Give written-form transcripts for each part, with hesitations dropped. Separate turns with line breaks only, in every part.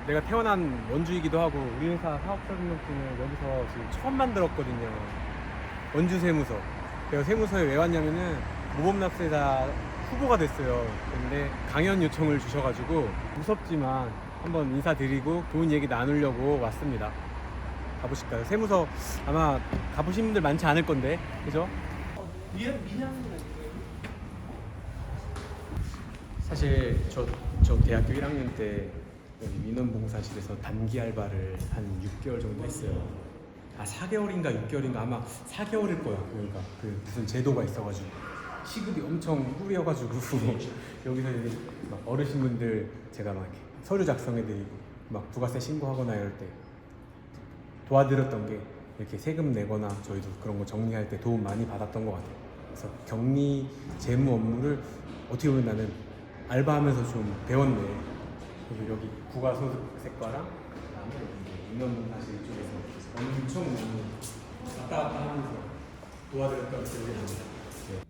내가 태어난 원주이기도 하고 우리 회사 사업자 등록증을 여기서 지금 처음 만들었거든요. 원주 세무서. 내가 세무서에 왜 왔냐면은 모범납세자 후보가 됐어요. 근데 강연 요청을 주셔가지고 무섭지만 한번 인사드리고 좋은 얘기 나누려고 왔습니다. 가보실까요? 세무서 아마 가보신 분들 많지 않을 건데, 그죠? 사실 저 대학교 1학년 때 여기 민원봉사실에서 단기 알바를 한 6개월 정도 했어요. 4개월인가 6개월인가 아마 4개월일 거야. 그러니까 그 무슨 제도가 있어가지고 시급이 엄청 꾸려가지고 여기서 이제 막 어르신분들 제가 막 이렇게 서류 작성해드리고 막 부가세 신고하거나 이럴 때 도와드렸던 게 이렇게 세금 내거나 저희도 그런 거 정리할 때 도움 많이 받았던 것 같아요. 그래서 격리 재무 업무를 어떻게 보면 나는 알바하면서 좀 배웠네. 그리고 여기 부가소득세과랑 그다음에 여기 민원봉사실 쪽에서 엄청 많이 왔다 갔다 하면서 도와드렸던 기억이 납니다. 네.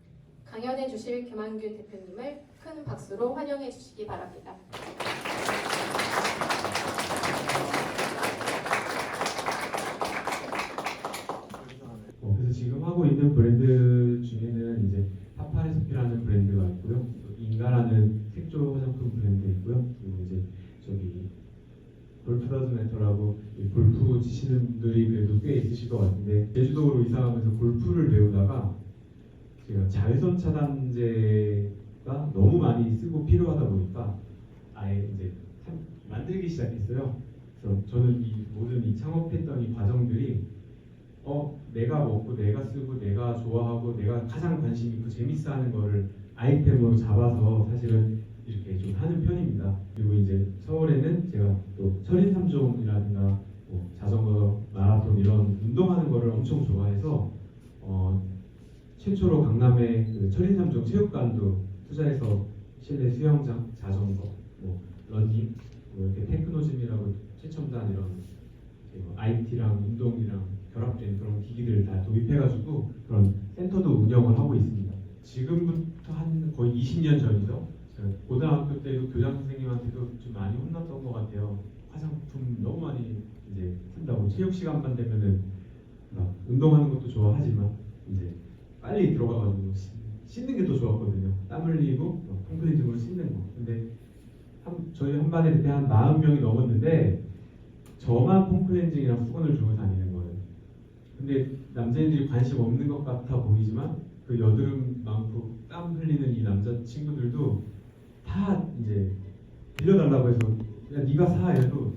강연해 주실 김한규 대표님을 큰 박수로 환영해 주시기 바랍니다.
그래서 지금 하고 있는 브랜드 중에는 이제 파파레스피라는 브랜드가 있고요, 또 인가라는 색조 화장품 브랜드 있고요, 그리고 이제 저기 골프 더즈 매터라고 골프 치시는 분들이 그래도 꽤 있으실 것 같은데, 제주도로 이사하면서 골프를 배우다가 제가 자외선 차단제가 너무 많이 쓰고 필요하다 보니까 아예 이제 만들기 시작했어요. 그래서 저는 이 모든 이 창업했던 이 과정들이 내가 먹고 내가 쓰고 내가 좋아하고 내가 가장 관심 있고 재밌어하는 거를 아이템으로 잡아서 사실은 이렇게 좀 하는 편입니다. 그리고 이제 서울에는 제가 또 철인 3종이라든가 뭐 자전거, 마라톤 이런 운동하는 거를 엄청 좋아해서 최초로 강남에 그 철인 3종 체육관도 투자해서 실내 수영장, 자전거, 뭐 러닝, 뭐 이렇게 테크노짐이라고 최첨단 이런 IT랑 운동이랑 결합된 그런 기기들을 다 도입해가지고 그런 센터도 운영을 하고 있습니다. 지금부터 한 거의 20년 전이죠. 제가 고등학교 때도 교장 선생님한테도 좀 많이 혼났던 것 같아요. 화장품 너무 많이 이제 쓴다고. 체육 시간만 되면은 막 운동하는 것도 좋아하지만 이제 빨리 들어가가지고 씻는 게 더 좋았거든요. 땀 흘리고 콘크리트으로 씻는 거. 근데 저희 한 반에 그때 한 40명이 넘었는데 저만 폼클렌징이랑 수건을 주고 다니는 거예요. 근데 남자애들이 관심 없는 것 같아 보이지만 그 여드름 많고 땀 흘리는 이 남자 친구들도 다 이제 빌려달라고 해서 야 네가 사 이래도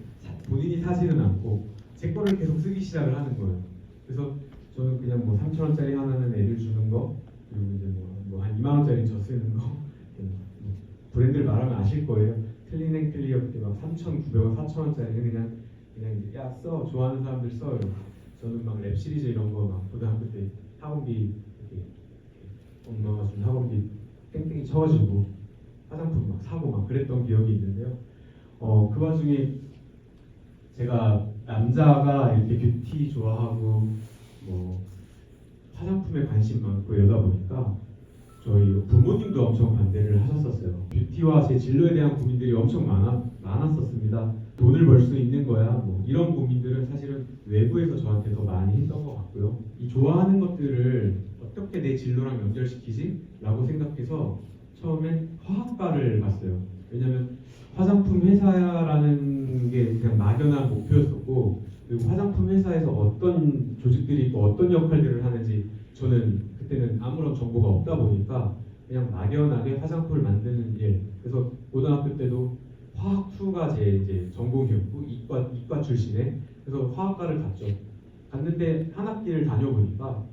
본인이 사지는 않고 제 거를 계속 쓰기 시작을 하는 거예요. 그래서 저는 그냥 뭐 3,000원짜리 하나는 애들 주는 거, 그리고 이제 뭐 한 2만 원짜리 저 쓰는 거, 브랜드를 말하면 아실 거예요. 클린앤클리어 그때 막 3,900원, 4,000원짜리는 그냥 이제 야 써, 좋아하는 사람들 써. 이러고. 저는 막 랩 시리즈 이런 거 막 고등학교 때 학원비 이렇게 엄마가 준 학원비 땡땡이 쳐가지고 화장품 막 사고 막 그랬던 기억이 있는데요. 그 와중에 제가 남자가 이렇게 뷰티 좋아하고 뭐 화장품에 관심 많고 이러다 보니까 저희 부모님도 엄청 반대를 하셨었어요. 뷰티와 제 진로에 대한 고민들이 엄청 많았었습니다. 돈을 벌 수 있는 거야 뭐 이런 고민들은 사실은 외부에서 저한테 더 많이 했던 것 같고요. 이 좋아하는 것들을 어떻게 내 진로랑 연결시키지? 라고 생각해서 처음엔 화학과를 갔어요. 왜냐면 화장품 회사라는 게 그냥 막연한 목표였었고, 그리고 화장품 회사에서 어떤 조직들이 있고 어떤 역할들을 하는지 저는 그때는 아무런 정보가 없다 보니까 그냥 막연하게 화장품을 만드는 일. 그래서 고등학교 때도 화학 2가 제 이제 전공이었고 이과 출신에. 그래서 화학과를 갔죠. 갔는데 한 학기를 다녀보니까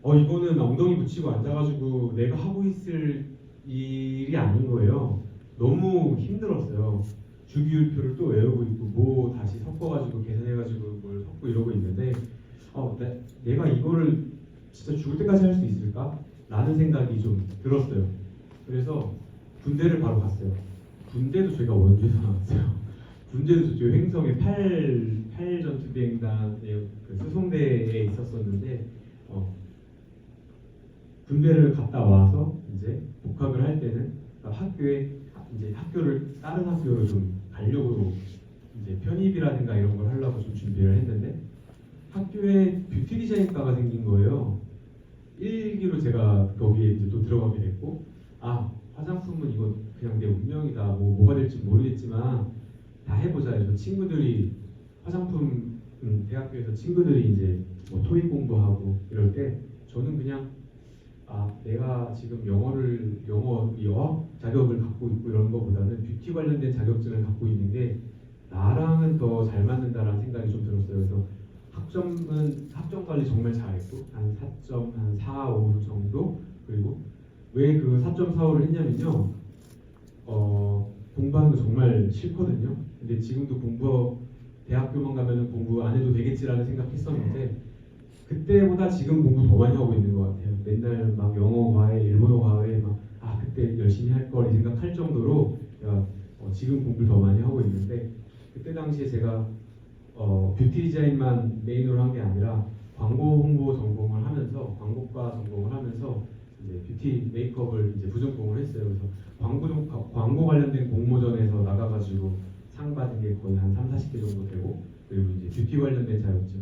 이거는 엉덩이 붙이고 앉아가지고 내가 하고 있을 일이 아닌 거예요. 너무 힘들었어요. 주기율표를 또 외우고 있고 뭐 다시 섞어가지고 계산해가지고 뭘 섞고 이러고 있는데 내가 이거를 진짜 죽을 때까지 할 수 있을까? 라는 생각이 좀 들었어요. 그래서 군대를 바로 갔어요. 군대도 제가 원주에서 나왔어요. 군대도 저쪽 횡성의 8 전투비행단의 그 수송대에 있었었는데 군대를 갔다 와서 이제 복학을 할 때는 학교에 이제 학교를 다른 학교로 좀 가려고 수입이라든가 이런 걸 하려고 좀 준비를 했는데 학교에 뷰티 디자인과가 생긴 거예요. 1기로 제가 거기에 이제 또 들어가게 됐고, 아 화장품은 이거 그냥 내 운명이다. 뭐가 될지 모르겠지만 다 해보자 해서 친구들이 화장품 대학교에서 친구들이 이제 뭐 토익 공부하고 이럴 때 저는 그냥 내가 지금 영어 자격을 갖고 있고 이런 거보다는 뷰티 관련된 자격증을 갖고 있는 게 나랑은 더 잘 맞는다라는 생각이 좀 들었어요. 그래서 학점 관리 정말 잘했고 한 4.4, 5 정도. 그리고 왜 그 4.45를 했냐면요. 공부하는 거 정말 싫거든요. 근데 지금도 대학교만 가면은 공부 안 해도 되겠지라는 생각했었는데 그때보다 지금 공부 더 많이 하고 있는 것 같아요. 맨날 막 영어 과외, 일본어 과외 그때 열심히 할 걸 이 생각할 정도로 제가 지금 공부를 더 많이 하고 있는데 그때 당시에 제가 뷰티 디자인만 메인으로 한 게 아니라 광고 홍보 전공을 하면서 광고과 전공을 하면서 이제 뷰티 메이크업을 이제 부전공을 했어요. 그래서 광고 관련된 공모전에서 나가가지고 상 받은 게 거의 한 30, 40개 정도 되고 그리고 이제 뷰티 관련된 자격증,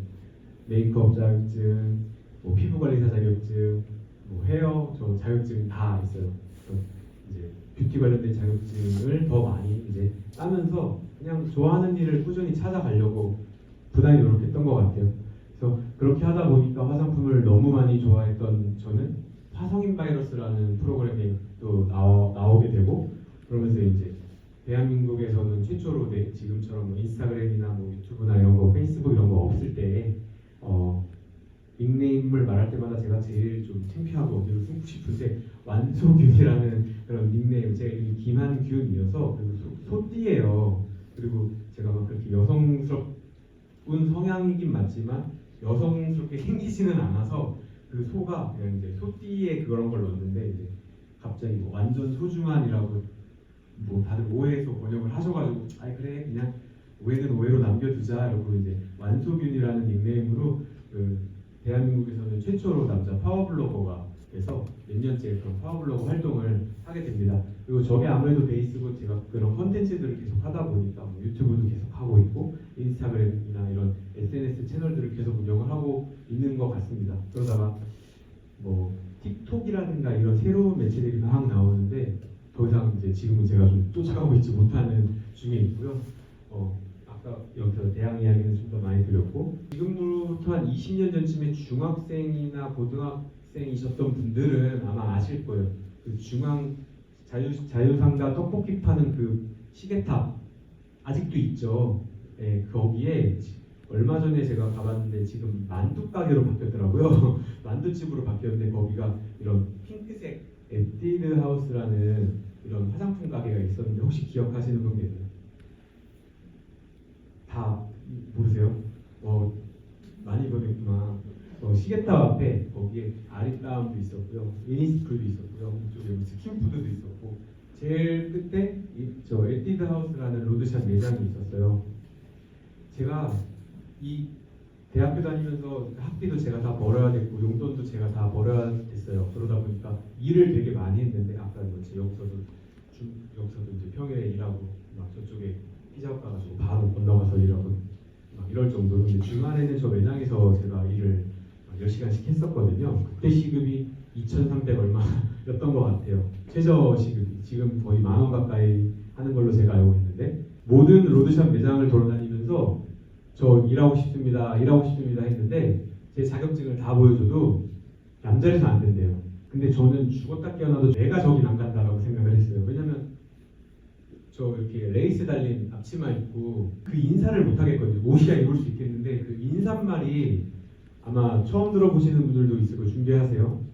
메이크업 자격증, 뭐 피부 관리사 자격증, 뭐 헤어 저 자격증 다 있어요. 그래서 이제 뷰티 관련된 자격증을 더 많이 이제 따면서 그냥 좋아하는 일을 꾸준히 찾아가려고 부단히 노력했던 것 같아요. 그래서 그렇게 하다 보니까 화장품을 너무 많이 좋아했던 저는 화성인 바이러스라는 프로그램에 또 나오게 되고 그러면서 이제 대한민국에서는 최초로 지금처럼 뭐 인스타그램이나 뭐 유튜브나 이런 거, 페이스북 이런 거 없을 때 닉네임을 말할 때마다 제가 제일 좀 창피하고 어디로 숨고 싶은데 완소균이라는 그런 닉네임, 제가 이름이 김한균이어서 그리고 소띠예요. 그리고 제가 막 그렇게 여성스러운 성향이긴 맞지만 여성스럽게 생기지는 않아서 그 소가 그냥 이제 소띠에 그런 걸 넣었는데 이제 갑자기 뭐 완전 소중한이라고 뭐 다들 오해해서 번역을 하셔가지고 그래 그냥 오해는 오해로 남겨두자 이러고 이제 완소균이라는 닉네임으로 그 대한민국에서는 최초로 남자 파워블로거가 돼서 몇 년째 그런 파워블로거 활동을 하게 됩니다. 그리고 저게 아무래도 베이스고 제가 그런 컨텐츠들을 계속 하다 보니까 뭐 유튜브도 계속 하고 있고 인스타그램이나 이런 SNS 채널들을 계속 운영을 하고 있는 것 같습니다. 그러다가 뭐 틱톡이라든가 이런 새로운 매체들이 막 나오는데 더 이상 이제 지금은 제가 좀 쫓아가고 있지 못하는 중에 있고요. 아까 여기서 대학 이야기는 좀 더 많이 드렸고 지금부터 한 20년 전쯤에 중학생이나 고등학생이셨던 분들은 아마 아실 거예요. 그 중앙 자유상가 떡볶이 파는 그 시계탑 아직도 있죠. 네, 거기에 얼마 전에 제가 가봤는데 지금 만두 가게로 바뀌었더라고요. 만두집으로 바뀌었는데 거기가 이런 핑크색 에뛰드 하우스라는 이런 화장품 가게가 있었는데 혹시 기억하시는 분 계세요? 다 모르세요? 많이 보냈구나. 시계탑 앞에 거기에 아리따움도 있었고요, 이니스프리도 있었고요, 이쪽에 스킨푸드도 있었고 제일 끝에 저 에뛰드 하우스라는 로드샵 매장이 있었어요. 제가 이 대학교 다니면서 학비도 제가 다 벌어야 됐고 용돈도 제가 다 벌어야 됐어요. 그러다 보니까 일을 되게 많이 했는데 아까 여기서도 이제 평일에 일하고 막 저쪽에 피자헛 가가지고 바로 건너가서 일하고 막 이럴 정도로. 근데 주말에는 저 매장에서 제가 일을 막 10시간씩 했었거든요. 그때 시급이 2,300 얼마였던 것 같아요. 최저 시급이 지금 거의 10,000원 가까이 하는 걸로 제가 알고 있는데 모든 로드샵 매장을 돌아다니면서 저 일하고 싶습니다 했는데 제 자격증을 다 보여줘도 남자라서 안 된대요. 근데 저는 죽었다 깨어나도 내가 저긴 안 간다라고 생각을 했어요. 왜냐면 저 이렇게 레이스 달린 앞치마 입고 그 인사를 못 하겠거든요. 옷이야 입을 수 있겠는데 그 인사말이 아마 처음 들어보시는 분들도 있을 거예요. 준비하세요.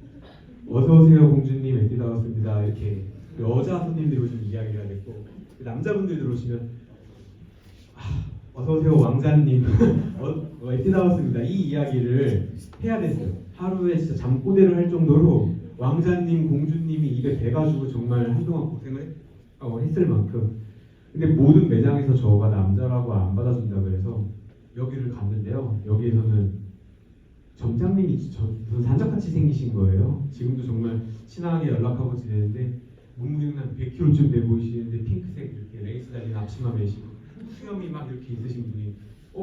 어서 오세요 공주님, 에뛰드 하우스입니다. 이렇게 여자 손님들이 오시면 이야기를 해야 됐고 남자분들 들어오시면 어서 오세요 왕자님, 에뛰드 하우스입니다. 이 이야기를 해야 됐어요. 하루에 진짜 잠꼬대를 할 정도로 왕자님, 공주님이 입에 대가지고 정말 한동안 고생을 했을 만큼. 근데 모든 매장에서 저가 남자라고 안 받아준다고 해서 여기를 갔는데요. 여기에서는 점장님이 무슨 산적같이 생기신 거예요. 지금도 정말 친하게 연락하고 지내는데 몸무게는 한 100kg쯤 돼 보이시는데 핑크색 이렇게 레이스 달린 앞치마 매시고 수염이 막 이렇게 있으신 분이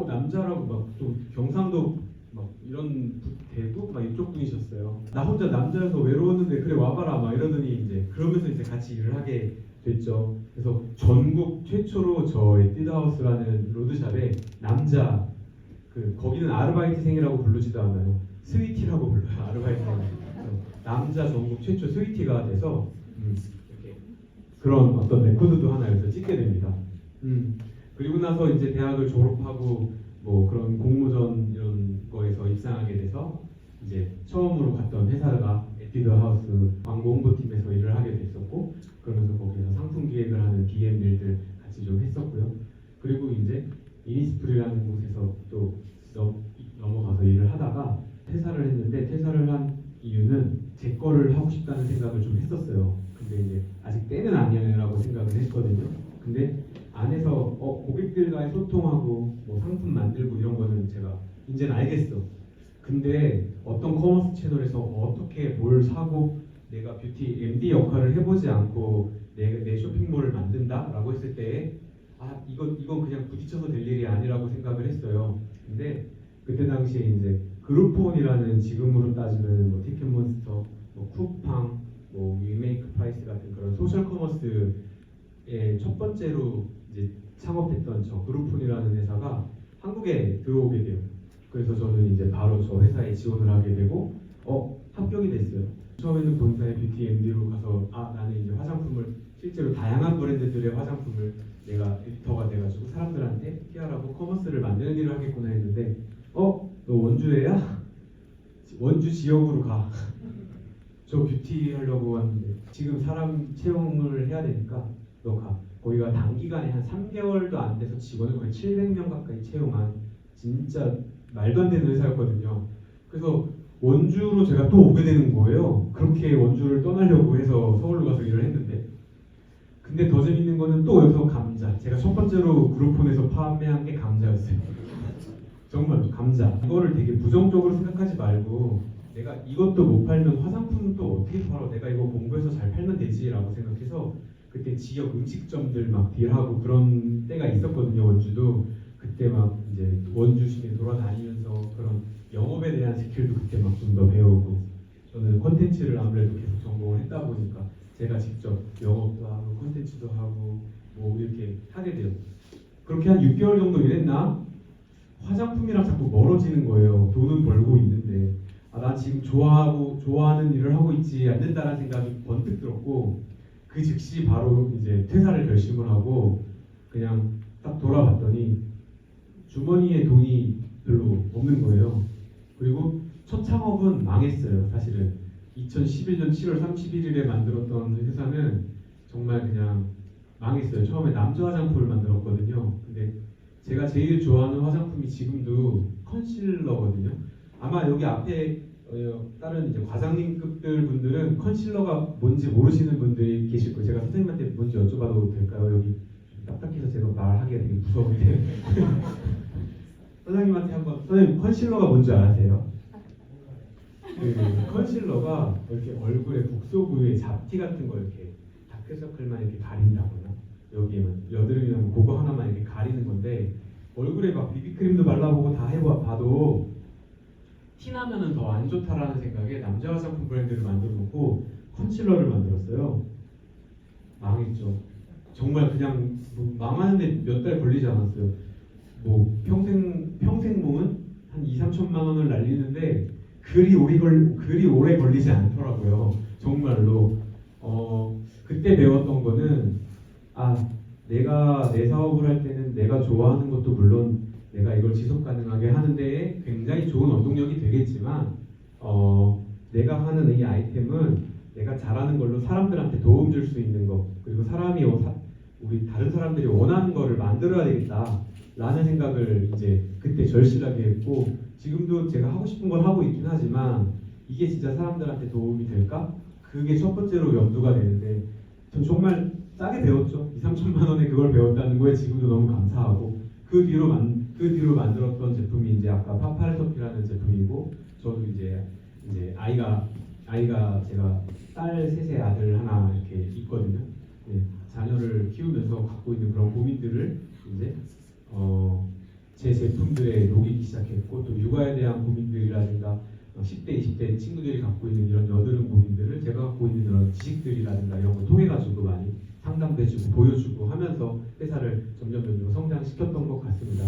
남자라고 막 또 경상도 막 이런 대구 막 이쪽 분이셨어요. 나 혼자 남자여서 외로웠는데 그래 와봐라 막 이러더니 이제 그러면서 이제 같이 일을 하게 됐죠. 그래서 전국 최초로 저 에뛰드하우스라는 로드샵에 남자 거기는 아르바이트생이라고 부르지도 않아요. 스위티라고 불러요. 아르바이트생. 남자 전국 최초 스위티가 돼서 이렇게 그런 어떤 레코드도 하나 여기서 찍게 됩니다. 그리고 나서 이제 대학을 졸업하고 뭐 그런 공모전 이런 거에서 입상하게 돼서 이제 처음으로 갔던 회사가 에뛰드하우스 광고 홍보팀에서 일을 하게 됐었고, 그러면서 거기서 상품 기획을 하는 BM 일들 같이 좀 했었고요. 그리고 이제 이니스프리라는 곳에서 또 넘어가서 일을 하다가 퇴사를 했는데, 퇴사를 한 이유는 제 거를 하고 싶다는 생각을 좀 했었어요. 근데 이제 아직 때는 아니라고 생각을 했거든요. 근데 안에서 고객들과의 소통하고 뭐 상품 만들고 이런 거는 제가 이제는 알겠어. 근데 어떤 커머스 채널에서 어떻게 뭘 사고 내가 뷰티 MD 역할을 해보지 않고 내 쇼핑몰을 만든다라고 했을 때 이건 그냥 부딪혀서 될 일이 아니라고 생각을 했어요. 근데 그때 당시에 이제 그룹폰이라는 지금으로 따지면 뭐 티켓몬스터, 뭐 쿠팡, 뭐 위메이크 프라이스 같은 그런 소셜 커머스의 첫 번째로 이제 창업했던 저 그룹폰이라는 회사가 한국에 들어오게 돼요. 그래서 저는 이제 바로 저 회사에 지원을 하게 되고 합격이 됐어요. 처음에는 본사의 뷰티 MD로 가서 나는 이제 화장품을 실제로 다양한 브랜드들의 화장품을 내가 에디터가 돼가지고 사람들한테 PR하고 커머스를 만드는 일을 하겠구나 했는데 너 원주애야? 원주 지역으로 가. 저 뷰티 하려고 왔는데 지금 사람 채용을 해야 되니까 너 가. 거기가 단기간에 한 3개월도 안 돼서 직원을 거의 700명 가까이 채용한 진짜 말도 안 되는 회사였거든요. 그래서 원주로 제가 또 오게 되는 거예요. 그렇게 원주를 떠나려고 해서 서울로 가서 일을 했는데, 근데 더 재밌는 거는 또 여기서 감자. 제가 첫 번째로 그룹폰에서 판매한 게 감자였어요. 정말로 감자. 이거를 되게 부정적으로 생각하지 말고 내가 이것도 못 팔면 화장품은 또 어떻게 팔아? 내가 이거 공부해서 잘 팔면 되지라고 생각해서 그때 지역 음식점들 막 딜하고 그런 때가 있었거든요. 원주도. 그때 막 이제 원주 시내 돌아다니면서 그런 영업에 대한 스킬도 그때 막 좀 더 배우고, 저는 콘텐츠를 아무래도 계속 전공을 했다 보니까 제가 직접 영업도 하고 콘텐츠도 하고 뭐 이렇게 하게 돼요. 그렇게 한 6개월 정도 일했나? 화장품이랑 자꾸 멀어지는 거예요. 돈은 벌고 있는데 나 지금 좋아하는 일을 하고 있지 않는다라는 생각이 번뜩 들었고, 그 즉시 바로 이제 퇴사를 결심을 하고 그냥 딱 돌아봤더니 주머니에 돈이 별로 없는 거예요. 그리고 첫 창업은 망했어요. 사실은 2011년 7월 31일에 만들었던 회사는 정말 그냥 망했어요. 처음에 남자 화장품을 만들었거든요. 근데 제가 제일 좋아하는 화장품이 지금도 컨실러거든요. 아마 여기 앞에 다른 이제 과장님급들 분들은 컨실러가 뭔지 모르시는 분들이 계실 거예요. 제가 선생님한테 뭔지 여쭤봐도 될까요? 여기 딱딱해서 제가 말하기가 되게 무서운데 선생님한테 한번, 선생님 컨실러가 뭔지 아세요? 컨실러가 이렇게 얼굴에 국소 부위에 잡티 같은 거 이렇게 다크서클만 이렇게 가린다거나 여기에만 여드름이나 그거 하나만 이렇게 가리는 건데, 얼굴에 막 비비크림도 발라보고 다 해봐도 티나면은 더 안 좋다라는 생각에 남자 화장품 브랜드를 만들어 놓고 컨실러를 만들었어요. 망했죠. 정말 그냥 뭐 망하는데 몇 달 걸리지 않았어요. 뭐 평생 모은 한 2-3천만 원을 날리는데 그리 오래 걸리지 않더라고요. 정말로. 그때 배웠던 거는 내가 내 사업을 할 때는 내가 좋아하는 것도 물론 내가 이걸 지속 가능하게 하는 데에 굉장히 좋은 원동력이 되겠지만 내가 하는 이 아이템은 내가 잘하는 걸로 사람들한테 도움 줄 수 있는 거, 그리고 우리 다른 사람들이 원하는 거를 만들어야 되겠다라는 생각을 이제 그때 절실하게 했고, 지금도 제가 하고 싶은 걸 하고 있긴 하지만 이게 진짜 사람들한테 도움이 될까? 그게 첫 번째로 염두가 되는데, 전 정말 싸게 배웠죠. 2-3천만 원에 그걸 배웠다는 거에 지금도 너무 감사하고, 그 뒤로 만들었던 제품이 이제 아까 파파레토피라는 제품이고, 저도 이제 아이가 제가 딸 셋의 아들 하나 이렇게 있거든요. 네, 자녀를 키우면서 갖고 있는 그런 고민들을 이제 제 제품들에 녹이기 시작했고 또 육아에 대한 고민들이라든가 10대, 20대 친구들이 갖고 있는 이런 여드름 고민들을 제가 갖고 있는 이런 지식들이라든가 이런 걸 통해 가지고 많이 상담도 해주고 보여주고 하면서 회사를 점점 성장시켰던 것 같습니다.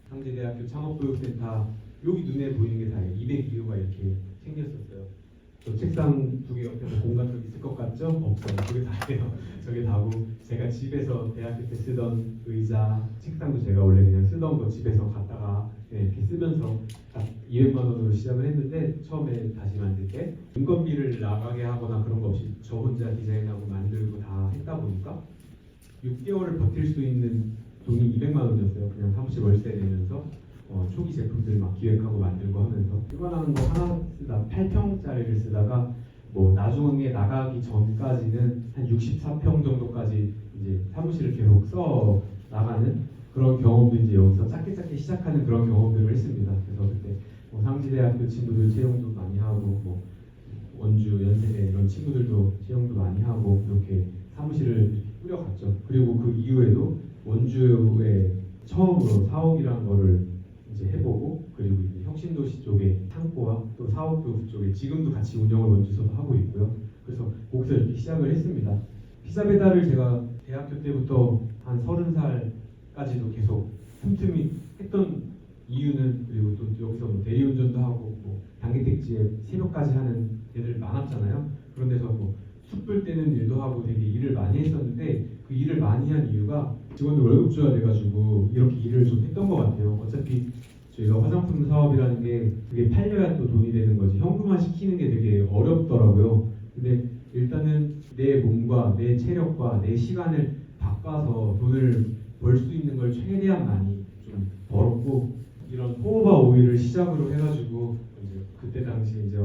상지대학교 창업교육센터 여기 눈에 보이는 게 다예요. 202호가 이렇게 생겼었어요. 저 책상 두 개 옆에서 공간 좀 있을 것 같죠? 없어요. 그게 다예요. 저게 다고 제가 집에서 대학교 때 쓰던 의자, 책상도 제가 원래 그냥 쓰던 거 집에서 갖다가 이렇게 쓰면서 딱 200만 원으로 시작을 했는데 처음에 다시 만들 때 인건비를 나가게 하거나 그런 거 없이 저 혼자 디자인하고 만들고 다 했다 보니까 6개월을 버틸 수 있는 돈이 200만 원이었어요. 그냥 사무실 월세 내면서 초기 제품들 막 기획하고 만들고 하면서 이만한 거 하나 쓰다 8평짜리를 쓰다가 뭐 나중에 나가기 전까지는 한 64평 정도까지 이제 사무실을 계속 써 나가는 그런 경험도 이제 여기서 작게 시작하는 그런 경험들을 했습니다. 그래서 그때 뭐 상지대학교 친구들 채용도 많이 하고 뭐 원주 연세대 이런 친구들도 채용도 많이 하고 이렇게 사무실을 꾸려갔죠. 그리고 그 이후에도 원주에 처음으로 사옥이라는 거를 이제 해보고 그리고 이제 혁신도시 쪽에 창고와 또 사옥교 쪽에 지금도 같이 운영을 원주에서도 하고 있고요. 그래서 거기서 이렇게 시작을 했습니다. 피자 배달을 제가 대학교 때부터 한 30살까지도 계속 틈틈이 했던 이유는 그리고 또 여기서 뭐 대리운전도 하고 뭐 당기택지에 새벽까지 하는 애들 많았잖아요. 그런 데서 뭐 숯불 떼는 일도 하고 되게 일을 많이 했었는데 그 일을 많이 한 이유가 직원들 월급주가 돼가지고 이렇게 일을 좀 했던 것 같아요. 어차피 저희가 화장품 사업이라는 게 그게 팔려야 또 돈이 되는 거지 현금화 시키는 게 되게 어렵더라고요. 근데 일단은 내 몸과 내 체력과 내 시간을 바꿔서 돈을 벌 수 있는 걸 최대한 많이 좀 벌었고 이런 호호바 오일을 시작으로 해가지고 이제 그때 당시 이제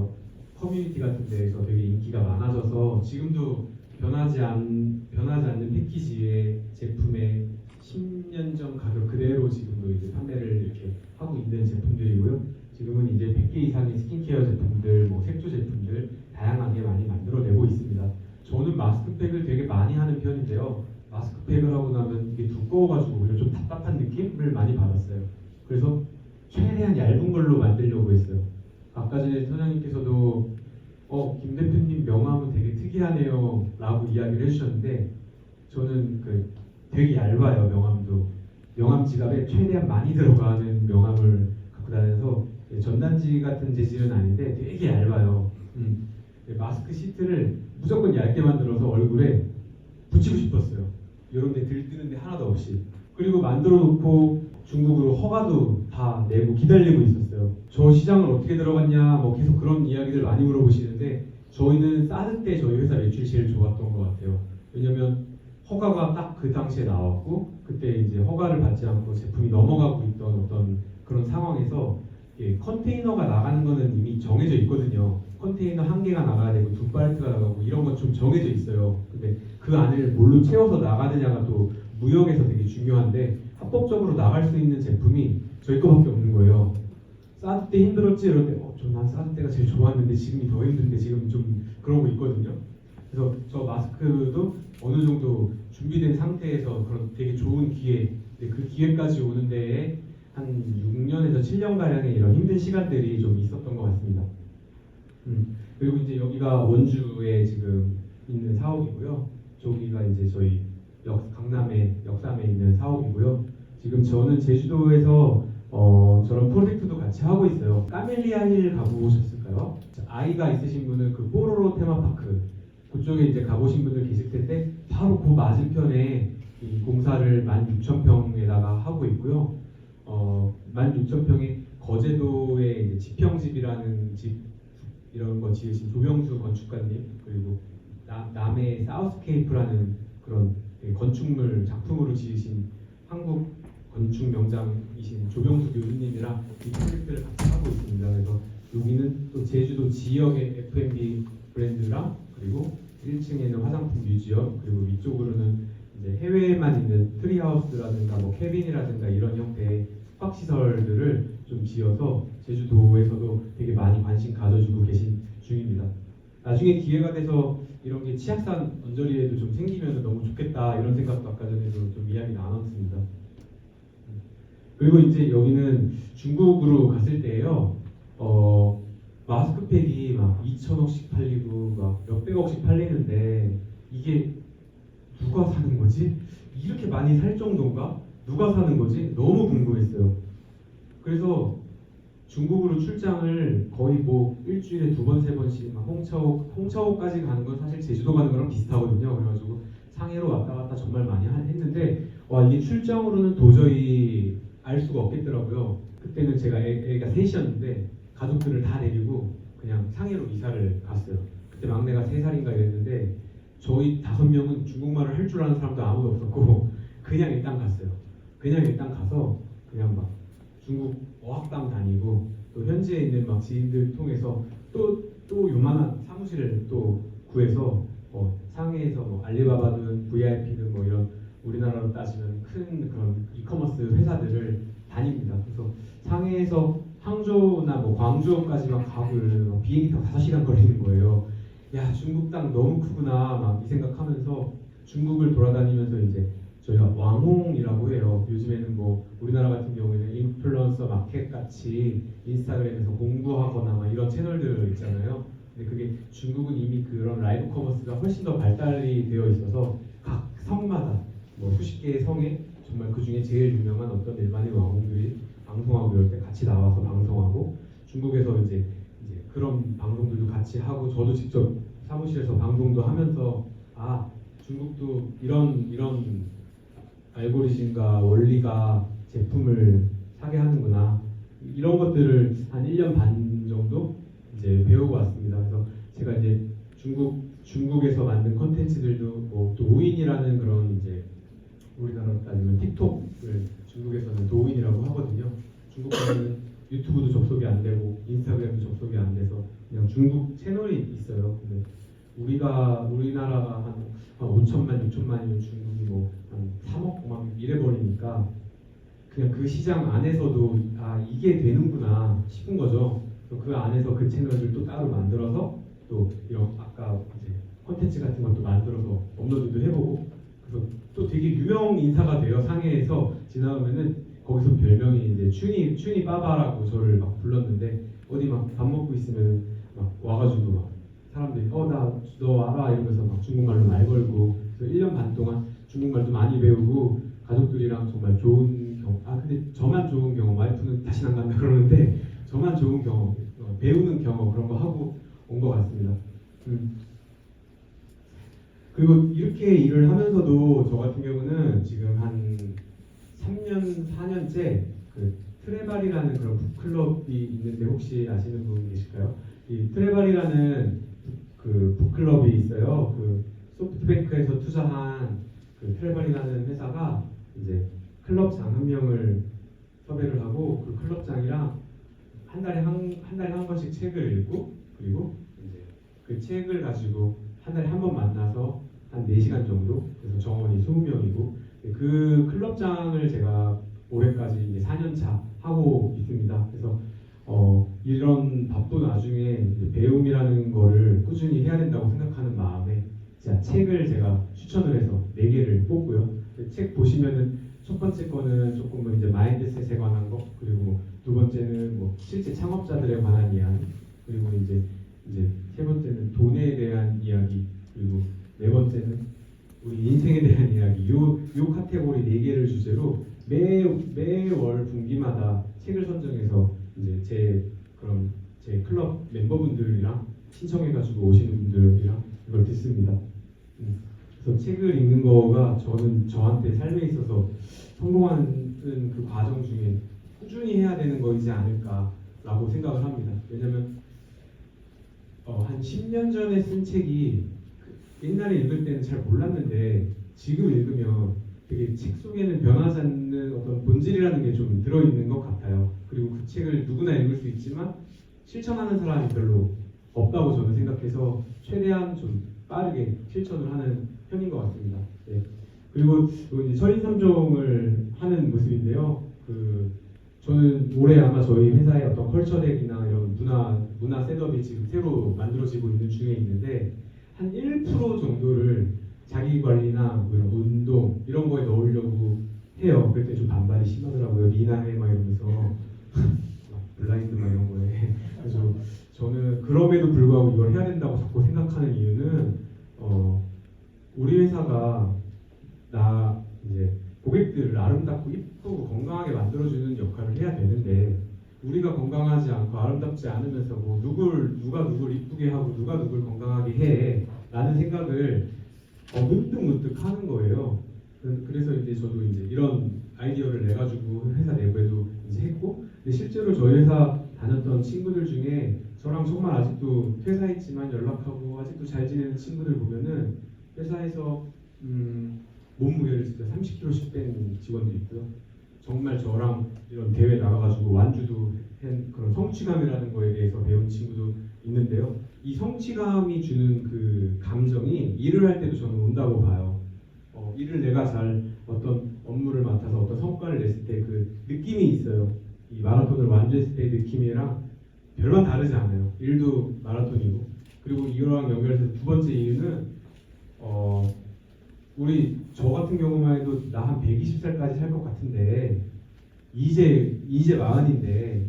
커뮤니티 같은 데에서 되게 인기가 많아져서 지금도 변하지 않는 패키지의 제품에 10년 전 가격 그대로 지금도 이제 판매를 이렇게 하고 있는 제품들이고요. 지금은 이제 100개 이상의 스킨케어 제품들, 뭐 색조 제품들 다양하게 많이 만들어내고 있습니다. 저는 마스크팩을 되게 많이 하는 편인데요. 마스크팩을 하고 나면 이게 두꺼워가지고 오히려 좀 답답한 느낌을 많이 받았어요. 그래서 최대한 얇은 걸로 만들려고 했어요. 아까 전에 선생님께서도 김 대표님 명함은 되게 특이하네요 라고 이야기를 해주셨는데 저는 되게 얇아요. 명함 지갑에 최대한 많이 들어가는 명함을 갖고 다녀서 전단지 같은 재질은 아닌데 되게 얇아요. 마스크 시트를 무조건 얇게 만들어서 얼굴에 붙이고 싶었어요. 이런 데 들뜨는 데 하나도 없이. 그리고 만들어 놓고 중국으로 허가도 다 내고 기다리고 있었어요. 저 시장을 어떻게 들어갔냐 뭐 계속 그런 이야기들 많이 물어보시는데 저희는 사드 때 저희 회사 매출이 제일 좋았던 것 같아요. 왜냐면 허가가 딱 그 당시에 나왔고 그때 이제 허가를 받지 않고 제품이 넘어가고 있던 어떤 그런 상황에서 컨테이너가 나가는 거는 이미 정해져 있거든요. 컨테이너 한 개가 나가야 되고 두 팔레트가 나가고 이런 건 좀 정해져 있어요. 근데 그 안을 뭘로 채워서 나가느냐가 또 무역에서 되게 중요한데 합법적으로 나갈 수 있는 제품이 저희 거밖에 없는 거예요. 사드 때 힘들었지 이런데 난 사드 때가 제일 좋았는데 지금이 더 힘든데 지금 좀 그러고 있거든요. 그래서 저 마스크도 어느 정도 준비된 상태에서 그런 되게 좋은 기회, 그 기회까지 오는 데에 한 6년에서 7년가량의 이런 힘든 시간들이 좀 있었던 것 같습니다. 그리고 이제 여기가 원주에 지금 있는 사옥이고요. 저기가 이제 저희 강남에 역삼에 있는 사옥이고요. 지금 저는 제주도에서 저런 프로젝트도 같이 하고 있어요. 까멜리아 힐 가보셨을까요? 아이가 있으신 분은 그 뽀로로 테마파크 그쪽에 이제 가보신 분들 계실 텐데 바로 그 맞은편에 이 공사를 16,000평에다가 하고 있고요. 16,000평에 거제도에 이제 지평집이라는 집 이런 거 지으신 조병수 건축가님 그리고 남해 사우스케이프라는 그런 건축물 작품으로 지으신 한국 건축 명장이신 조병수 교수님이랑 이 프로젝트를 같이 하고 있습니다. 그래서 여기는 또 제주도 지역의 F&B 브랜드랑 그리고 1층에는 화장품 뮤지엄 그리고 위쪽으로는 이제 해외에만 있는 트리하우스라든가 뭐 캐빈이라든가 이런 형태의 숙박시설들을 좀 지어서 제주도에서도 되게 많이 관심 가져주고 계신 중입니다. 나중에 기회가 돼서 이런 게 치악산 언저리에도 좀 생기면 너무 좋겠다 이런 생각도 아까 전에도 좀 이야기 나눴습니다. 그리고 이제 여기는 중국으로 갔을 때예요. 마스크팩이 막 2천억씩 팔리고 막 몇백억씩 팔리는데 이게 누가 사는 거지? 이렇게 많이 살 정도인가? 누가 사는 거지? 너무 궁금했어요. 그래서 중국으로 출장을 거의 뭐 일주일에 2번, 3번씩 막 홍차오까지 가는 건 사실 제주도 가는 거랑 비슷하거든요. 그래가지고 상해로 왔다 갔다 정말 많이 했는데 와 이게 출장으로는 도저히 알 수가 없겠더라고요. 그때는 제가 애가 셋이었는데 가족들을 다 데리고 그냥 상해로 이사를 갔어요. 그때 막내가 3살인가 이랬는데 저희 5명은 중국말을 할 줄 아는 사람도 아무도 없었고 그냥 일단 갔어요. 그냥 일단 가서 그냥 막 중국 어학당 다니고 또 현지에 있는 막 지인들 통해서 또 요만한 사무실을 또 구해서 상해에서 뭐 알리바바든 VIP든 뭐 이런 우리나라로 따지면 큰 그런 이커머스 회사들을 다닙니다. 그래서 상해에서 항저우나 뭐 광주까지만 가고 비행기 타고 5시간 걸리는 거예요. 야 중국 땅 너무 크구나 막 이 생각하면서 중국을 돌아다니면서 이제 저희가 왕홍이라고 해요. 요즘에는 뭐 우리나라 같은 경우에는 인플루언서 마켓 같이 인스타그램에서 공부하거나 막 이런 채널들 있잖아요. 근데 그게 중국은 이미 그런 라이브 커머스가 훨씬 더 발달이 되어 있어서 각 성마다 뭐 수십 개의 성에 정말 그 중에 제일 유명한 어떤 일반인 왕홍들이 방송하고 이럴 때 같이 나와서 방송하고 중국에서 이제 그런 방송들도 같이 하고 저도 직접 사무실에서 방송도 하면서 아 중국도 이런 알고리즘과 원리가 제품을 사게 하는구나 이런 것들을 한 1년 반 정도 이제 배우고 왔습니다. 그래서 제가 이제 중국에서 만든 컨텐츠들도 뭐 도우인이라는 그런 이제 우리나라로 따지면 틱톡을 중국에서는 도우인이라고 하거든요. 중국 가면은 유튜브도 접속이 안 되고 인스타그램도 접속이 안 돼서 그냥 중국 채널이 있어요. 근데 우리나라가 한 5천만, 6천만이면 중국이 뭐 한 3억, 5만 이래버리니까 그냥 그 시장 안에서도 아 이게 되는구나 싶은 거죠. 그래서 그 안에서 그 채널들 또 따로 만들어서 또 이런 아까 이제 콘텐츠 같은 것도 만들어서 업로드도 해보고 그래서 또 되게 유명 인사가 돼요. 상해에서 지나가면은 거기서 별명이 이제 춘이 빠바라고 저를 막 불렀는데 어디 막 밥 먹고 있으면 막 와가지고 막 사람들이 나 너 알아 이러면서 막 중국말로 말 걸고 그래서 1년 반 동안 중국말도 많이 배우고 가족들이랑 정말 좋은 경험 근데 저만 좋은 경험 와이프는 다시는 안 간다 그러는데 저만 좋은 경험 배우는 경험 그런 거 하고 온 것 같습니다. 그리고 이렇게 일을 하면서도 저 같은 경우는 지금 한 3년, 4년째 그 트레발이라는 그런 북클럽이 있는데 혹시 아시는 분 계실까요? 이 트레발이라는 그 북클럽이 있어요. 그 소프트뱅크에서 투자한 그 트레발이라는 회사가 이제 클럽장 한 명을 섭외를 하고 그 클럽장이랑 한 달에 한 번씩 책을 읽고 그리고 이제 그 책을 가지고 한 달에 한 번 만나서 한 4시간 정도 그래서 정원이 20명이고 그 클럽장을 제가 올해까지 이제 4년차 하고 있습니다. 그래서 이런 밥도 나중에 이제 배움이라는 거를 꾸준히 해야 된다고 생각하는 마음에 책을 제가 추천을 해서 4개를 뽑고요. 책 보시면은 첫 번째 거는 조금은 이제 마인드셋에 관한 거 그리고 두 번째는 뭐 실제 창업자들에 관한 이야기 그리고 이제 세 번째는 돈에 대한 이야기 그리고 네 번째는 우리 인생에 대한 이야기 요 카테고리 4개를 주제로 매월 분기마다 책을 선정해서 이제 제 클럽 멤버분들이랑 신청해가지고 오시는 분들이랑 이걸 듣습니다. 그래서 책을 읽는 거가 저한테 삶에 있어서 성공하는 그 과정 중에 꾸준히 해야 되는 거이지 않을까라고 생각을 합니다. 왜냐면 한 10년 전에 쓴 책이 옛날에 읽을 때는 잘 몰랐는데 지금 읽으면 되게 책 속에는 변하지 않는 어떤 본질이라는 게 좀 들어있는 것 같아요. 그리고 그 책을 누구나 읽을 수 있지만 실천하는 사람이 별로 없다고 저는 생각해서 최대한 좀 빠르게 실천을 하는 편인 것 같습니다. 네. 그리고 이제 철인삼종을 하는 모습인데요. 저는 올해 아마 저희 회사의 어떤 컬처덱이나 이런 문화 셋업이 지금 새로 만들어지고 있는 중에 있는데 한 1% 정도를 자기 관리나 뭐 이런 운동 이런 거에 넣으려고 해요. 그럴 때 좀 반발이 심하더라고요. 리나해 막 이러면서 막 블라인드 막 이런 거에. 그래서 저는 그럼에도 불구하고 이걸 해야 된다고 자꾸 생각하는 이유는 우리 회사가 나 이제 고객들을 아름답고 이쁘고 건강하게 만들어주는 역할을 해야 되는데 우리가 건강하지 않고 아름답지 않으면서 뭐 누가 누굴 이쁘게 하고 누가 누굴 건강하게 해 라는 생각을 문득 하는 거예요. 그래서 이제 저도 이제 이런 아이디어를 내가지고 회사 내부에도 이제 했고, 근데 실제로 저희 회사 다녔던 친구들 중에 저랑 정말 아직도 퇴사했지만 연락하고 아직도 잘 지내는 친구들 보면은 회사에서 몸무게를 진짜 30kg씩 뺀 직원도 있고요. 정말 저랑 이런 대회 나가가지고 완주도 한 그런 성취감이라는 거에 대해서 배운 친구도 있는데요. 이 성취감이 주는 그 감정이 일을 할 때도 저는 온다고 봐요. 일을 내가 잘 어떤 업무를 맡아서 어떤 성과를 냈을 때 그 느낌이 있어요. 이 마라톤을 완주했을 때 느낌이랑 별반 다르지 않아요. 일도 마라톤이고. 그리고 이거랑 연결해서 두 번째 이유는 저 같은 경우만 해도 나 한 120살까지 살 것 같은데 이제 40인데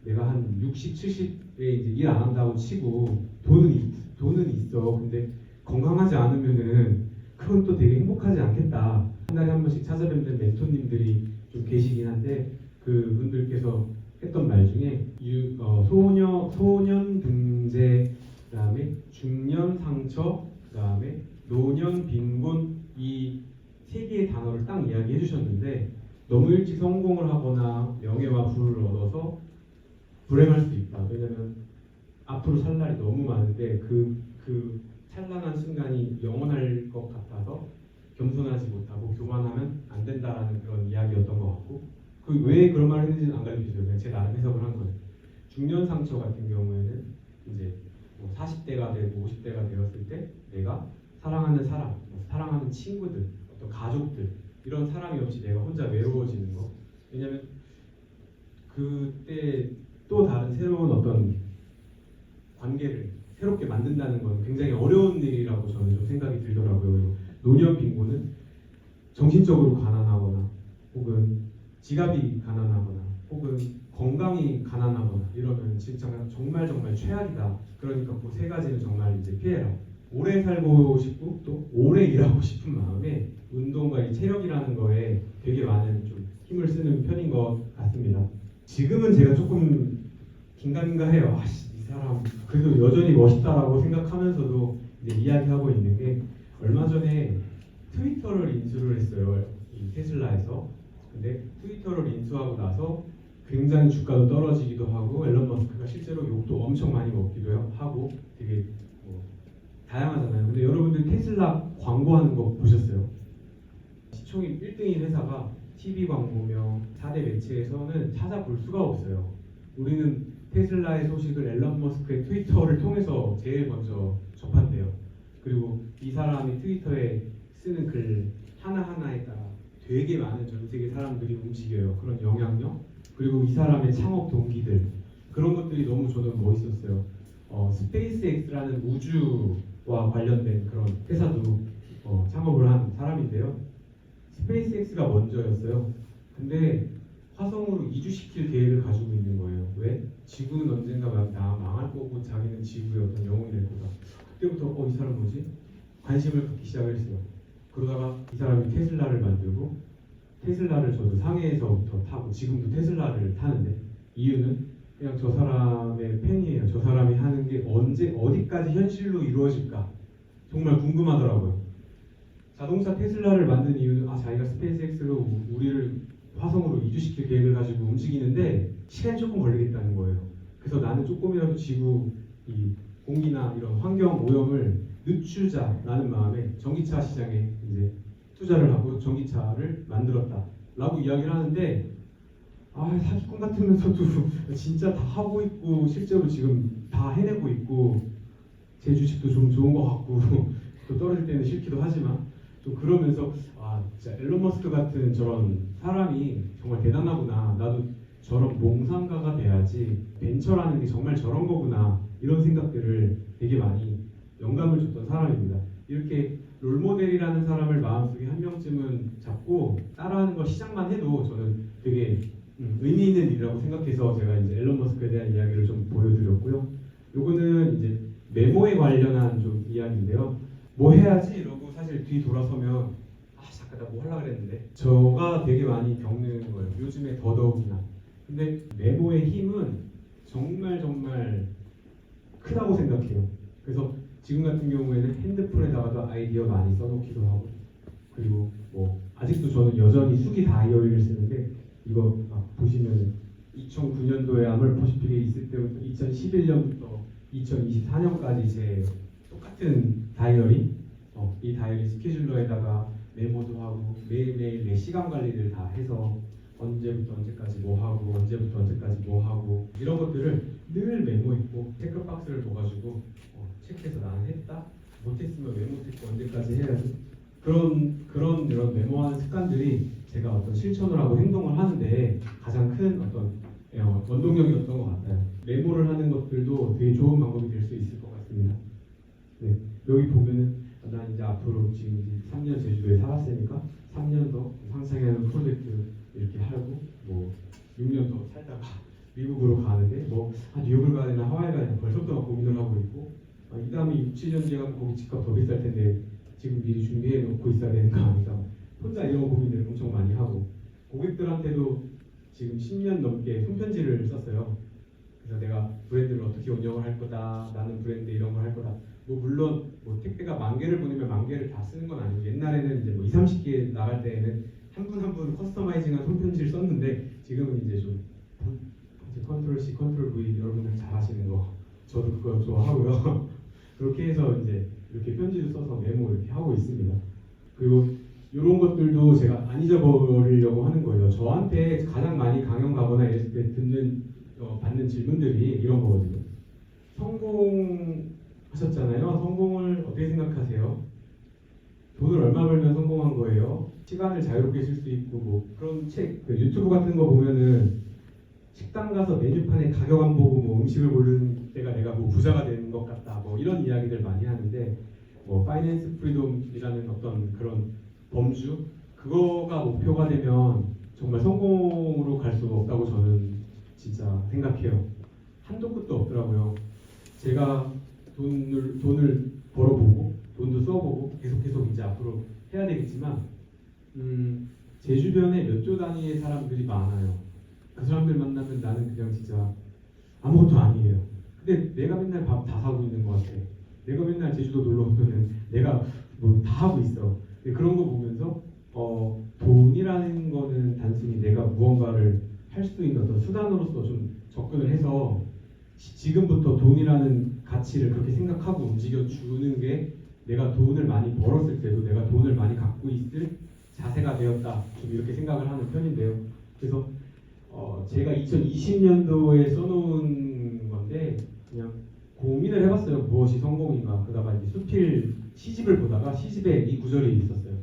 내가 한 60, 70에 이제 일 안 한다고 치고 돈은 있어. 근데 건강하지 않으면은 그건 또 되게 행복하지 않겠다. 한 달에 한 번씩 찾아뵙는 멘토님들이 좀 계시긴 한데 그분들께서 했던 말 중에 소년 등재, 그다음에 중년 상처, 그다음에 노년 빈곤, 이 세 개의 단어를 딱 이야기해 주셨는데 너무 일찍 성공을 하거나 명예와 부를 얻어서 불행할 수도 있다. 왜냐면 앞으로 살 날이 너무 많은데 그 찬란한 순간이 영원할 것 같아서 겸손하지 못하고 교만하면 안 된다라는 그런 이야기였던 것 같고, 그 왜 그런 말을 했는지는 안 가르쳐줘요. 그냥 제 나름 해석을 한 거예요. 중년 상처 같은 경우에는 이제 40대가 되고 50대가 되었을 때 내가 사랑하는 사람, 사랑하는 친구들, 어떤 가족들, 이런 사람이 없이 내가 혼자 외로워지는 거. 왜냐면 그때 또 다른 새로운 어떤 관계를 새롭게 만든다는 건 굉장히 어려운 일이라고 저는 좀 생각이 들더라고요. 그리고 노년 빈곤은 정신적으로 가난하거나 혹은 지갑이 가난하거나 혹은 건강이 가난하거나 이러면 진짜 정말 최악이다. 그러니까 그 세 가지는 정말 이제 피해라. 오래 살고 싶고 또 오래 일하고 싶은 마음에 운동과 이 체력이라는 거에 되게 많은 좀 힘을 쓰는 편인 것 같습니다. 지금은 제가 조금 긴가민가해요. 이 사람 그래도 여전히 멋있다라고 생각하면서도 이제 이야기하고 있는 게, 얼마 전에 트위터를 인수를 했어요. 이 테슬라에서. 근데 트위터를 인수하고 나서 굉장히 주가도 떨어지기도 하고 앨런 머스크가 실제로 욕도 엄청 많이 먹기도 하고 되게 다양하잖아요. 근데 여러분들 테슬라 광고하는 거 보셨어요? 시총이 1등인 회사가 TV 광고며 4대 매체에서는 찾아볼 수가 없어요. 우리는 테슬라의 소식을 앨런 머스크의 트위터를 통해서 제일 먼저 접한대요. 그리고 이 사람이 트위터에 쓰는 글 하나하나에 따라 되게 많은 전 세계 사람들이 움직여요. 그런 영향력, 그리고 이 사람의 창업 동기들, 그런 것들이 너무 저는 멋있었어요. 스페이스X라는 우주와 관련된 그런 회사도 창업을 한 사람인데요. 스페이스X가 먼저였어요. 근데 화성으로 이주시킬 계획을 가지고 있는 거예요. 왜? 지구는 언젠가 망할 거고 자기는 지구의 어떤 영웅이 될 거다. 그때부터 이 사람 뭐지? 관심을 갖기 시작을 했어요. 그러다가 이 사람이 테슬라를 만들고, 테슬라를 저도 상해에서부터 타고 지금도 테슬라를 타는데, 이유는 그냥 저 사람의 팬이에요. 저 사람이 하는 게 언제 어디까지 현실로 이루어질까 정말 궁금하더라고요. 자동차 테슬라를 만든 이유는 자기가 스페이스X로 우리를 화성으로 이주시킬 계획을 가지고 움직이는데 시간이 조금 걸리겠다는 거예요. 그래서 나는 조금이라도 지구 이 공기나 이런 환경 오염을 늦추자라는 마음에 전기차 시장에 이제 투자를 하고 전기차를 만들었다라고 이야기를 하는데, 사기꾼 같으면서도 진짜 다 하고 있고 실제로 지금 다 해내고 있고, 제 주식도 좀 좋은 것 같고 또 떨어질 때는 싫기도 하지만 좀 그러면서 진짜 앨런 머스크 같은 저런 사람이 정말 대단하구나, 나도 저런 몽상가가 돼야지, 벤처라는 게 정말 저런 거구나, 이런 생각들을 되게 많이 영감을 줬던 사람입니다. 이렇게 롤모델이라는 사람을 마음속에 한 명쯤은 잡고 따라하는 거 시작만 해도 저는 되게 의미 있는 일이라고 생각해서 제가 이제 앨런 머스크에 대한 이야기를 좀 보여드렸고요. 요거는 이제 메모에 관련한 좀 이야기인데요. 뭐 해야지 이러고 사실 뒤 돌아서면 잠깐 나 뭐 하려고 그랬는데 저가 되게 많이 겪는 거예요. 요즘에 더더욱이나. 근데 메모의 힘은 정말 크다고 생각해요. 그래서 지금 같은 경우에는 핸드폰에다가도 아이디어 많이 써놓기도 하고, 그리고 뭐 아직도 저는 여전히 수기 다이어리를 쓰는데 이거 막 보시면 2009년도에 아몰퍼시픽에 있을 때부터 2011년부터 2024년까지 제 똑같은 다이어리, 이 다이어리 스케줄러에다가 메모도 하고 매일매일 내 시간 관리를 다 해서 언제부터 언제까지 뭐 하고 언제부터 언제까지 뭐 하고 이런 것들을 늘 메모했고 체크박스를 둬가지고 체크해서 나는 했다, 못했으면 왜 못했고 언제까지 해야지, 그런 이런 메모하는 습관들이 제가 어떤 실천을 하고 행동을 하는데 가장 큰 어떤 원동력이었던 것 같아요. 메모를 하는 것들도 되게 좋은 방법이 될 수 있을 것 같습니다. 네, 여기 보면은 난 이제 앞으로 지금 이제 3년 제주도에 살았으니까 3년 더 상상하는 프로젝트 이렇게 하고 뭐 6년 더 살다가 미국으로 가는데 뭐 뉴욕을 가야 되나 하와이 가야 되나 벌써부터 막 고민을 하고 있고, 이 다음에 6, 7년 뒤에 가면 거기 집값 더 비쌀 텐데 지금 미리 준비해 놓고 있어야 되는 거 아닌가, 혼자 이런 고민을 엄청 많이 하고, 고객들한테도 지금 10년 넘게 손편지를 썼어요. 그래서 내가 브랜드를 어떻게 운영을 할 거다, 나는 브랜드 이런 걸 할 거다. 뭐 물론 뭐 택배가 10,000개를 보내면 10,000개를 다 쓰는 건 아니고, 옛날에는 이제 뭐 2, 30개 나갈 때에는 한 분 한 분 커스터마이징한 손편지를 썼는데 지금은 이제 좀 이제 컨트롤 C, 컨트롤 V 여러분들 잘 하시는 거 저도 그거 좋아하고요. 그렇게 해서 이제 이렇게 편지도 써서 메모 이렇게 하고 있습니다. 그리고 이런 것들도 제가 안 잊어버리려고 하는 거예요. 저한테 가장 많이 강연 가거나 이랬을 때 받는 질문들이 이런 거거든요. 성공하셨잖아요. 성공을 어떻게 생각하세요? 돈을 얼마 벌면 성공한 거예요? 시간을 자유롭게 쓸 수 있고 뭐 그런 책, 유튜브 같은 거 보면은 식당 가서 메뉴판에 가격 안 보고 뭐 음식을 고르는 때가 내가 뭐 부자가 되는 것 같다, 뭐 이런 이야기들 많이 하는데, 뭐 파이낸스 프리덤이라는 어떤 그런 범주, 그거가 목표가 되면 정말 성공으로 갈 수 없다고 저는 진짜 생각해요. 한도 끝도 없더라고요. 제가 돈을 벌어보고 돈도 써보고 계속 이제 앞으로 해야 되겠지만 제 주변에 몇 조 단위의 사람들이 많아요. 그 사람들 만나면 나는 그냥 진짜 아무것도 아니에요. 근데 내가 맨날 밥 다 사고 있는 것 같아. 내가 맨날 제주도 놀러 오면은 내가 뭐 다 하고 있어. 근데 그런 거 보면서 돈이라는 거는 단순히 내가 무언가를 할 수 있는 어떤 수단으로서 좀 접근을 해서 지금부터 돈이라는 가치를 그렇게 생각하고 움직여 주는 게 내가 돈을 많이 벌었을 때도 내가 돈을 많이 갖고 있을 자세가 되었다, 좀 이렇게 생각을 하는 편인데요. 그래서 제가 2020년도에 써놓은 건데 그냥 고민을 해봤어요. 무엇이 성공인가. 그러다가 이제 수필 시집을 보다가 시집에 이 구절이 있었어요.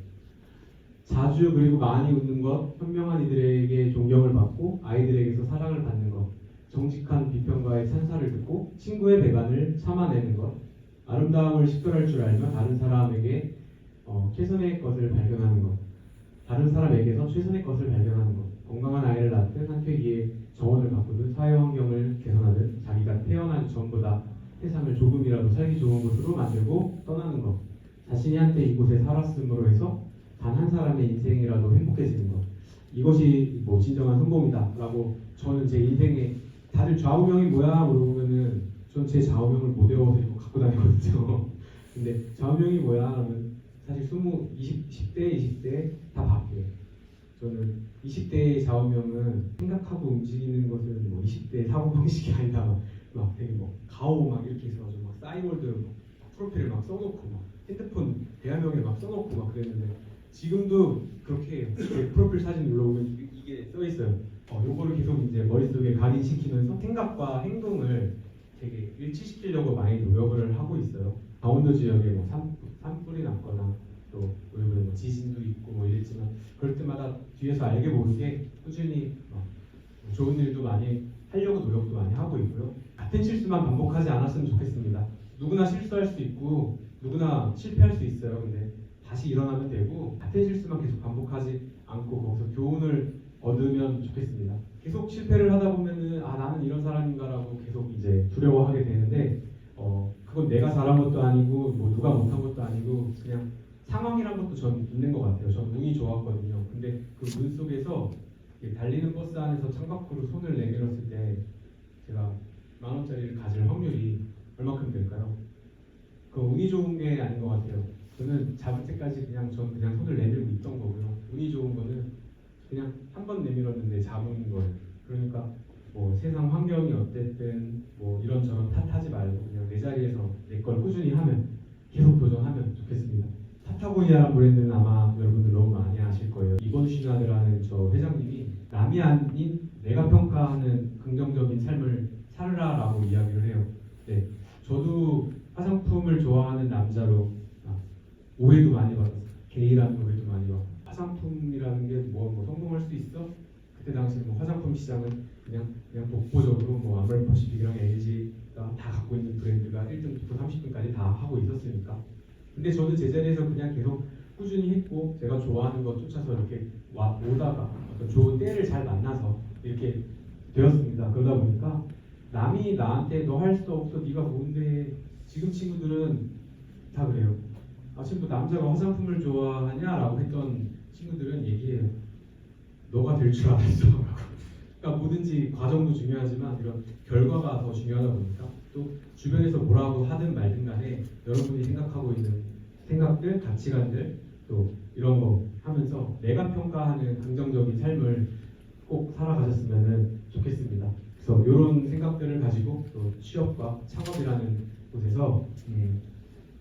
자주 그리고 많이 웃는 것, 현명한 이들에게 존경을 받고 아이들에게서 사랑을 받는 것, 정직한 비평가의 찬사를 듣고 친구의 배반을 참아내는 것, 아름다움을 식별할 줄 알며 다른 사람에게 최선의 것을 발견하는 것, 다른 사람에게서 최선의 것을 발견하는 것, 건강한 아이를 낳든 한퇴기에 정원을 가꾸든 사회 환경을 개선하든 자기가 태어난 전보다 세상을 조금이라도 살기 좋은 곳으로 만들고 떠나는 것, 자신이 한때 이곳에 살았음으로 해서 단 한 사람의 인생이라도 행복해지는 것, 이것이 뭐 진정한 성공이다라고 저는 제 인생에, 다들 좌우명이 뭐야 물어보면은 전 제 좌우명을 못 외워서 이거 갖고 다니거든요. 근데 좌우명이 뭐야 하면 사실 10대, 20대 다 바뀌어요. 저는 20대의 좌우명은 생각하고 움직이는 것은 뭐 20대의 사고방식이 아니다, 막 되게 뭐 가오 막 이렇게 있어가지고 막 싸이월드 프로필을 막 써놓고 막 핸드폰 대화명에 막 써놓고 막 그랬는데, 지금도 그렇게 해요. 프로필 사진 눌러보면 이게 써있어요. 요거를 계속 이제 머릿속에 각인시키면서 생각과 행동을 되게 일치시키려고 많이 노력을 하고 있어요. 강원도 지역에 뭐 산불이 났거나 또 이번에 뭐 지진도 있고 뭐 이랬지만 그럴 때마다 뒤에서 알게 모르게 꾸준히 좋은 일도 많이 하려고 노력도 많이 하고 있고요. 같은 실수만 반복하지 않았으면 좋겠습니다. 누구나 실수할 수 있고 누구나 실패할 수 있어요. 근데 다시 일어나면 되고 같은 실수만 계속 반복하지 않고 거기서 교훈을 얻으면 좋겠습니다. 계속 실패를 하다 보면은 아 나는 이런 사람인가라고 계속 이제 두려워하게 되는데 그건 내가 잘한 것도 아니고 뭐 누가 못한 것도 아니고 그냥 상황이란 것도 전 있는 것 같아요. 전 운이 좋았거든요. 근데 그 운 속에서 달리는 버스 안에서 창밖으로 손을 내밀었을 때 제가 10,000원짜리를 가질 확률이 얼마큼 될까요? 그 운이 좋은 게 아닌 것 같아요. 저는 잡을 때까지 전 그냥 손을 내밀고 있던 거고요. 운이 좋은 거는 그냥 한 번 내밀었는데 잡은 거예요. 그러니까 뭐 세상 환경이 어땠든 뭐 이런저런 탓하지 말고 그냥 내 자리에서 내 걸 꾸준히 하면 계속 도전하면 좋겠습니다. 파타고니아라는 브랜드는 아마 여러분들 너무 많이 아실 거예요. 이건 슈나드라는 저 회장님이 남이 아닌 내가 평가하는 긍정적인 삶을 살으라라고 이야기를 해요. 네, 저도 화장품을 좋아하는 남자로 오해도 많이 받았어요. 게이라는 오해도 많이 받고 화장품이라는 게 뭐 성공할 수 있어? 그때 당시 뭐 화장품 시장은 그냥 독보적으로 뭐 아메리카시픽이랑 LG가 다 갖고 있는 브랜드가 1등부터 30등까지 다 하고 있었으니까. 근데 저는 제자리에서 그냥 계속 꾸준히 했고 제가 좋아하는 거 쫓아서 이렇게 오다가 어떤 좋은 때를 잘 만나서 이렇게 되었습니다. 그러다 보니까 남이 나한테 너 할 수 없어 네가 뭔데 지금 친구들은 다 그래요. 아침부터 남자가 화장품을 좋아하냐라고 했던 친구들은 얘기해요. 너가 될 줄 알았어. 그러니까 뭐든지 과정도 중요하지만 이런 결과가 더 중요하다 보니까 또 주변에서 뭐라고 하든 말든 간에 여러분이 생각하고 있는 생각들, 가치관들 또 이런 거 하면서 내가 평가하는 긍정적인 삶을 꼭 살아가셨으면 좋겠습니다. 그래서 이런 생각들을 가지고 또 취업과 창업이라는 곳에서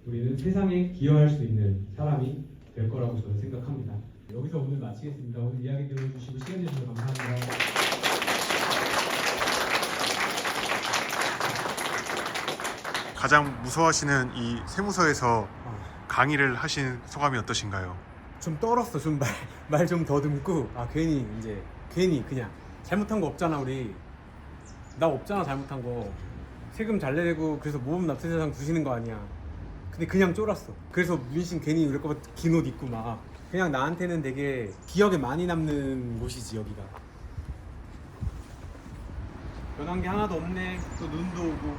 우리는 세상에 기여할 수 있는 사람이 될 거라고 저는 생각합니다. 여기서 오늘 마치겠습니다. 오늘 이야기 들어주시고 시간 내주셔서 감사합니다.
가장 무서워하시는 이 세무서에서 강의를 하신 소감이 어떠신가요?
좀 떨었어. 좀 말 좀 더듬고 괜히 그냥 잘못한 거 없잖아. 우리 나 없잖아. 잘못한 거 세금 잘 내고 그래서 모범 납세자상 두시는 거 아니야. 근데 그냥 쫄았어. 그래서 문신 괜히 이럴 거면 긴 옷 입고 막 그냥 나한테는 되게 기억에 많이 남는 곳이지 여기가. 변한 게 하나도 없네. 또 눈도 오고